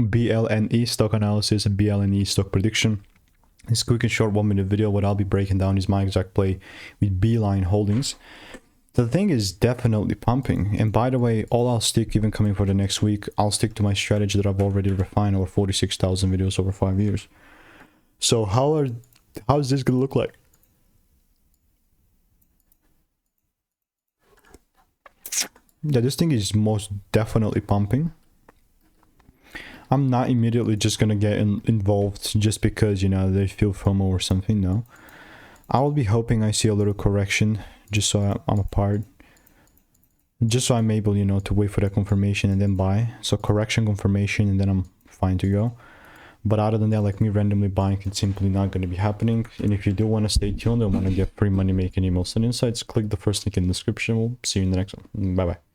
BLNE stock analysis and BLNE stock prediction. This quick and short 1-minute video. What I'll be breaking down is my exact play with Beeline holdings. The thing is definitely pumping, and by the way, all I'll stick, even coming for the next week, I'll stick to my strategy that I've already refined over 46,000 videos over 5 years. So how is this gonna look like? Yeah, this thing is most definitely pumping. I'm not immediately just gonna get involved just because, you know, they feel FOMO or something. No, I will be hoping I see a little correction just so I'm a part, just so I'm able, you know, to wait for that confirmation and then buy. So correction, confirmation, and then I'm fine to go. But other than that, like me randomly buying, it's simply not going to be happening. And if you do want to stay tuned and want to get free money making emails and insights, click the first link in the description. We'll see you in the next one. Bye bye.